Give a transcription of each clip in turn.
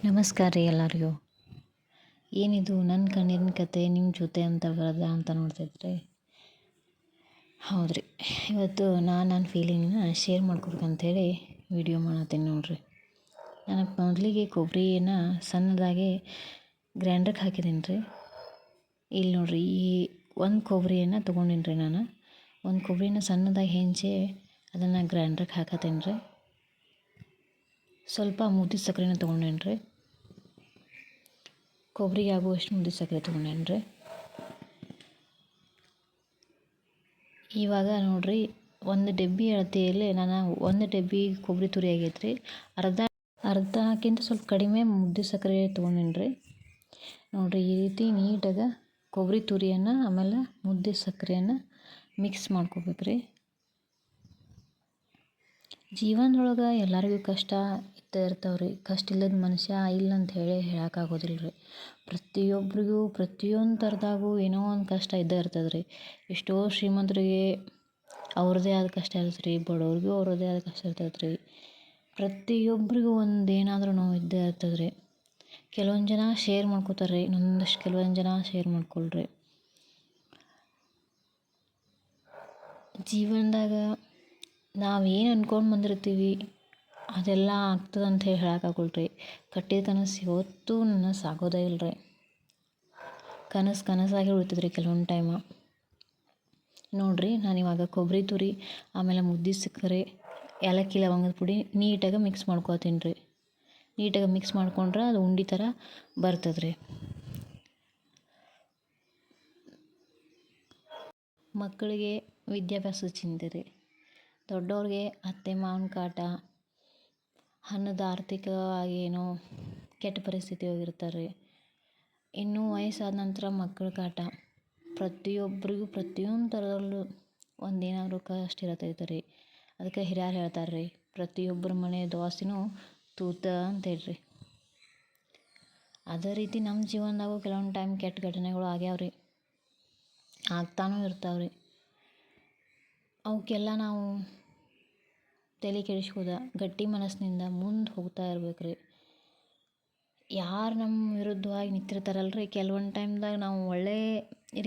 ನಮಸ್ಕಾರ ರೀ ಎಲ್ಲರಿಗೂ. ಏನಿದು ನನ್ನ ಕಣ್ಣಿನ ಕತೆ ನಿಮ್ಮ ಜೊತೆ ಅಂತ ಬರೋದ ಅಂತ ನೋಡ್ತಿದ್ರಿ. ಹೌದ್ರಿ, ಇವತ್ತು ನನ್ನ ಫೀಲಿಂಗ್ನ ಶೇರ್ ಮಾಡ್ಕೊಬೇಕಂತೇಳಿ ವಿಡಿಯೋ ಮಾಡತ್ತೀನಿ ನೋಡ್ರಿ. ನನಗೆ ಮೊದಲಿಗೆ ಕೊಬ್ಬರಿನ ಸಣ್ಣದಾಗಿ ಗ್ರೈಂಡ್ರಿಗೆ ಹಾಕಿದ್ದೀನಿ ರೀ. ಇಲ್ಲಿ ನೋಡ್ರಿ, ಈ ಒಂದು ಕೊಬ್ಬರಿಯನ್ನು ತೊಗೊಂಡಿನಿ ರೀ. ನಾನು ಒಂದು ಕೊಬ್ಬರಿನ ಸಣ್ಣದಾಗಿ ಹೆಂಚಿ ಅದನ್ನು ಗ್ರೈಂಡ್ರಿಗೆ ಹಾಕತ್ತೀನಿ ರೀ. ಸ್ವಲ್ಪ ಮುದ್ದೆ ಸಕ್ಕರೆನ ತೊಗೊಂಡೇನಿ ರೀ. ಕೊಬ್ಬರಿಗೆ ಆಗುವಷ್ಟು ಮುದ್ದೆ ಸಕ್ಕರೆ ತೊಗೊಂಡೇನಿ ರೀ. ಇವಾಗ ನೋಡ್ರಿ, ಒಂದು ಡಬ್ಬಿ ಅಳತೆಯಲ್ಲಿ ನಾನು ಒಂದು ಡಬ್ಬಿ ಕೊಬ್ಬರಿ ತುರಿ ಆಗೈತೆ ರೀ. ಅರ್ಧಕ್ಕಿಂತ ಸ್ವಲ್ಪ ಕಡಿಮೆ ಮುದ್ದೆ ಸಕ್ಕರೆ ತೊಗೊಂಡೇನಿ ರೀ. ನೋಡಿರಿ, ಈ ರೀತಿ ನೀಟಾಗಿ ಕೊಬ್ಬರಿ ತುರಿಯನ್ನು ಆಮೇಲೆ ಮುದ್ದೆ ಸಕ್ಕರೆಯನ್ನು ಮಿಕ್ಸ್ ಮಾಡ್ಕೋಬೇಕು ರೀ. ಜೀವನದೊಳಗೆ ಎಲ್ಲರಿಗೂ ಕಷ್ಟ ಇರ್ತಾವೆ ರೀ. ಕಷ್ಟ ಇಲ್ಲದ ಮನುಷ್ಯ ಇಲ್ಲ ಅಂತ ಹೇಳೋಕ್ಕಾಗೋದಿಲ್ಲ ರೀ. ಪ್ರತಿಯೊಬ್ಬರಿಗೂ ಪ್ರತಿಯೊಂದು ಥರದಾಗೂ ಏನೋ ಒಂದು ಕಷ್ಟ ಇದ್ದೇ ಇರ್ತದೆ ರೀ. ಎಷ್ಟೋ ಶ್ರೀಮಂತರಿಗೆ ಅವ್ರದ್ದೇ ಆದ ಕಷ್ಟ ಇರ್ತದೆ ರೀ. ಬಡವ್ರಿಗೂ ಅವ್ರದ್ದೇ ಆದ ಕಷ್ಟ ಇರ್ತದೆ ರೀ. ಪ್ರತಿಯೊಬ್ಬರಿಗೂ ಒಂದು ಏನಾದರೂ ನೋವು ಇದ್ದೇ ಇರ್ತದೆ ರೀ. ಕೆಲವೊಂದು ಜನ ಶೇರ್ ಮಾಡ್ಕೋತಾರೆ ರೀ, ಇನ್ನೊಂದಷ್ಟು ಕೆಲವೊಂದು ಜನ ಶೇರ್ ಮಾಡ್ಕೊಳ್ರಿ. ಜೀವನದಾಗ ನಾವು ಏನು ಅಂದ್ಕೊಂಡು ಬಂದಿರ್ತೀವಿ ಅದೆಲ್ಲ ಆಗ್ತದೆ ಅಂತ ಹೇಳೋಕ್ಕಾಗಲ್ರಿ. ಕಟ್ಟಿದ ಕನಸು ಯಾವತ್ತೂ ನನಸಾಗೋದೇ ಇಲ್ಲ ರೀ. ಕನಸಾಗಿ ಉಳಿತದೆ ರೀ ಕೆಲವೊಂದು ಟೈಮ. ನೋಡಿರಿ, ನಾನಿವಾಗ ಕೊಬ್ಬರಿ ತುರಿ ಆಮೇಲೆ ಮುದ್ದೆ ಸಕ್ಕರೆ ಏಲಕ್ಕಿ ಲವಂಗದ ಪುಡಿ ನೀಟಾಗಿ ಮಿಕ್ಸ್ ಮಾಡ್ಕೊತೀನಿ ರೀ. ನೀಟಾಗಿ ಮಿಕ್ಸ್ ಮಾಡ್ಕೊಂಡ್ರೆ ಅದು ಉಂಡೆ ಥರ ಬರ್ತದೆ ರೀ. ಮಕ್ಕಳಿಗೆ ವಿದ್ಯಾಭ್ಯಾಸದ ಚಿಂತೆ ರೀ. ದೊಡ್ಡವ್ರಿಗೆ ಅತ್ತೆ ಮಾವನ ಕಾಟ, ಹಣದ ಆರ್ಥಿಕವಾಗಿ ಏನೋ ಕೆಟ್ಟ ಪರಿಸ್ಥಿತಿ ಹೋಗಿರ್ತಾರೆ ರೀ. ಇನ್ನೂ ವಯಸ್ಸಾದ ನಂತರ ಮಕ್ಕಳ ಕಾಟ. ಪ್ರತಿಯೊಬ್ಬರಿಗೂ ಪ್ರತಿಯೊಂದು ಥರದಲ್ಲೂ ಒಂದೇನಾದರೂ ಕಷ್ಟ ಇರತೈತೆ ರೀ. ಅದಕ್ಕೆ ಹಿರಿಯರು ಹೇಳ್ತಾರೆ ರೀ, ಪ್ರತಿಯೊಬ್ಬರ ಮನೆ ದೋಸೆನೂ ತೂತ ಅಂತ ಹೇಳ್ರಿ. ಅದೇ ರೀತಿ ನಮ್ಮ ಜೀವನದಾಗೂ ಕೆಲವೊಂದು ಟೈಮ್ ಕೆಟ್ಟ ಘಟನೆಗಳು ಆಗ್ಯಾವ ರೀ, ಆಗ್ತಾನೂ ಇರ್ತಾವೆ ರೀ. ಅವಕ್ಕೆಲ್ಲ ನಾವು ತಲೆ ಕೆಡಿಸ್ಕೋದ ಗಟ್ಟಿ ಮನಸ್ಸಿನಿಂದ ಮುಂದೆ ಹೋಗ್ತಾ ಇರ್ಬೇಕು ರೀ. ಯಾರು ನಮ್ಮ ವಿರುದ್ಧವಾಗಿ ನಿಂತಿರ್ತಾರಲ್ಲ ರೀ, ಕೆಲವೊಂದು ಟೈಮ್ದಾಗ ನಾವು ಒಳ್ಳೆಯ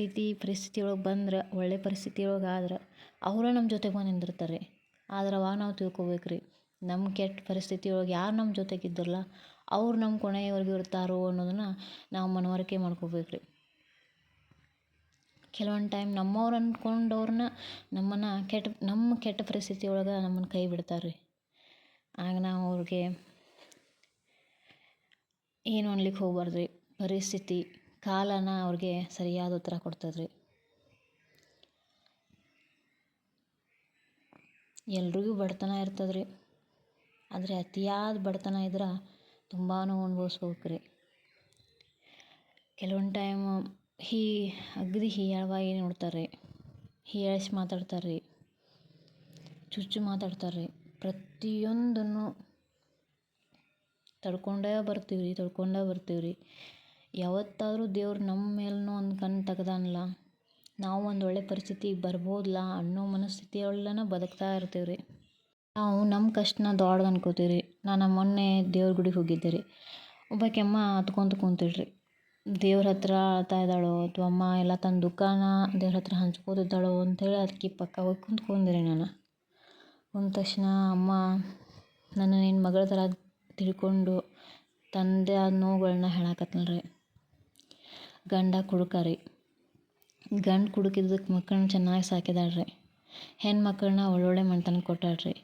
ರೀತಿ ಪರಿಸ್ಥಿತಿ ಒಳಗೆ ಬಂದ್ರೆ, ಒಳ್ಳೆಯ ಪರಿಸ್ಥಿತಿ ಒಳಗೆ ಆದ್ರೆ ಅವರೇ ನಮ್ಮ ಜೊತೆಗೆ ಬಂದು ನಿಂದಿರ್ತಾರೆ ರೀ. ಆದ್ರೆ ಅವಾಗ ನಾವು ತಿಳ್ಕೊಬೇಕು ರೀ, ನಮ್ಮ ಕೆಟ್ಟ ಪರಿಸ್ಥಿತಿ ಒಳಗೆ ಯಾರು ನಮ್ಮ ಜೊತೆಗಿದ್ದಿರಲ್ಲ ಅವ್ರು ನಮ್ಮ ಕೊನೆಯವರೆಗೂ ಇರ್ತಾರೋ ಅನ್ನೋದನ್ನು ನಾವು ಮನವರಿಕೆ ಮಾಡ್ಕೋಬೇಕು ರೀ. ಕೆಲವೊಂದು ಟೈಮ್ ನಮ್ಮವ್ರು ಅಂದ್ಕೊಂಡವ್ರನ್ನ ನಮ್ಮ ಕೆಟ್ಟ ಪರಿಸ್ಥಿತಿ ಒಳಗೆ ನಮ್ಮನ್ನು ಕೈ ಬಿಡ್ತಾರೆ ರೀ. ಆಗ ನಾವು ಅವ್ರಿಗೆ ಏನು ಅನ್ಲಿಕ್ಕೆ ಹೋಗ್ಬಾರ್ದು ರೀ. ಪರಿಸ್ಥಿತಿ ಕಾಲನ ಅವ್ರಿಗೆ ಸರಿಯಾದ ಉತ್ತರ ಕೊಡ್ತದೆ ರೀ. ಎಲ್ರಿಗೂ ಬಡತನ ಇರ್ತದೆ ರೀ. ಆದರೆ ಅತಿಯಾದ ಬಡತನ ಇದ್ರೆ ತುಂಬಾ ಅನುಭವಿಸ್ಬೇಕು ರೀ. ಕೆಲವೊಂದು ಟೈಮ್ ಅಗದಿ ಹೀಯಾಳವಾಗಿ ನೋಡ್ತಾರೆ ರೀ, ಹೀಯಾಳಿಸಿ ಮಾತಾಡ್ತಾರೆ ರೀ, ಚುಚ್ಚು ಮಾತಾಡ್ತಾರೆ ರೀ. ಪ್ರತಿಯೊಂದನ್ನು ತಡ್ಕೊಂಡೇ ಬರ್ತೀವಿ ರೀ. ಯಾವತ್ತಾದರೂ ದೇವ್ರು ನಮ್ಮ ಮೇಲೂ ಒಂದು ಕಣ್ಣು ತೆಗ್ದಾನಲ್ಲ, ನಾವು ಒಂದು ಒಳ್ಳೆ ಪರಿಸ್ಥಿತಿಗೆ ಬರ್ಬೋದಲ್ಲ ಅನ್ನೋ ಮನಸ್ಥಿತಿಯೊಳನ ಬದುಕ್ತಾ ಇರ್ತೀವಿ ರೀ. ನಾವು ನಮ್ಮ ಕಷ್ಟನ ದೊಡ್ಡದು ಅನ್ಕೋತೀವಿ ರೀ. ನಾನು ಮೊನ್ನೆ ದೇವ್ರ ಗುಡಿಗೆ ಹೋಗಿದ್ದೆ ರೀ. ಒಬ್ಬಾಕಿ ಅಮ್ಮ ಹತ್ಕೊಂತ ಕುಂತಿಳ್ರಿ. ದೇವ್ರ ಹತ್ರ ಅಳ್ತಾ ಇದ್ದಾಳೋ ಅಥವಾ ಅಮ್ಮ ಎಲ್ಲ ತನ್ನ ದುಃಖನ ದೇವ್ರ ಹತ್ರ ಹಂಚ್ಕೋತಿದ್ದಾಳೋ ಅಂಥೇಳಿ ಅದಕ್ಕೆ ಪಕ್ಕ ಹೋಗಿ ಕುಂತ್ಕೊಂಡೆ ರೀ. ನಾನು ಕುಂತ ತಕ್ಷಣ ಅಮ್ಮ ನನ್ನ ನಿನ್ನ ಮಗಳ ಥರ ತಿಳ್ಕೊಂಡು ತಂದೆ ಆದ ನೋವುಗಳನ್ನ ಹೇಳಕತ್ತಲ್ಲ ರೀ. ಗಂಡ ಕುಡುಕ ರೀ. ಗಂಡು ಕುಡುಕಿದ್ದಕ್ಕೆ ಮಕ್ಕಳನ್ನ ಚೆನ್ನಾಗಿ ಸಾಕಿದಾಳ್ರಿ. ಹೆಣ್ಮಕ್ಳನ್ನ ಒಳ್ಳೊಳ್ಳೆ ಮನೆತನ ಕೊಟ್ಟಾಳ್ರಿ.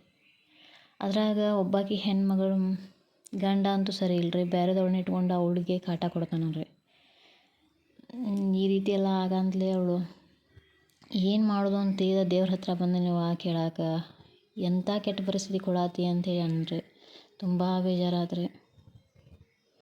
ಅದ್ರಾಗ ಒಬ್ಬಾಕಿ ಹೆಣ್ಮಗಳು ಗಂಡ ಅಂತೂ ಸರಿ ಇಲ್ಲರಿ, ಬೇರೆದವ್ಳನ್ನ ಇಟ್ಕೊಂಡು ಅವಳಿಗೆ ಕಾಟ ಕೊಡ್ತಾನೆ ರೀ. ಈ ರೀತಿ ಎಲ್ಲ ಆಗಂತಲೇ ಅವಳು ಏನು ಮಾಡೋದು ಅಂತೇಳಿ ದೇವ್ರ ಹತ್ರ ಬಂದು ನೀವು ಕೇಳಾಕ ಎಂಥ ಕೆಟ್ಟ ಪರಿಸ್ಥಿತಿ ಕೊಡಾತಿ ಅಂಥೇಳಿ ಅಂದ್ರಿ. ತುಂಬ ಬೇಜಾರಾತ್ರಿ.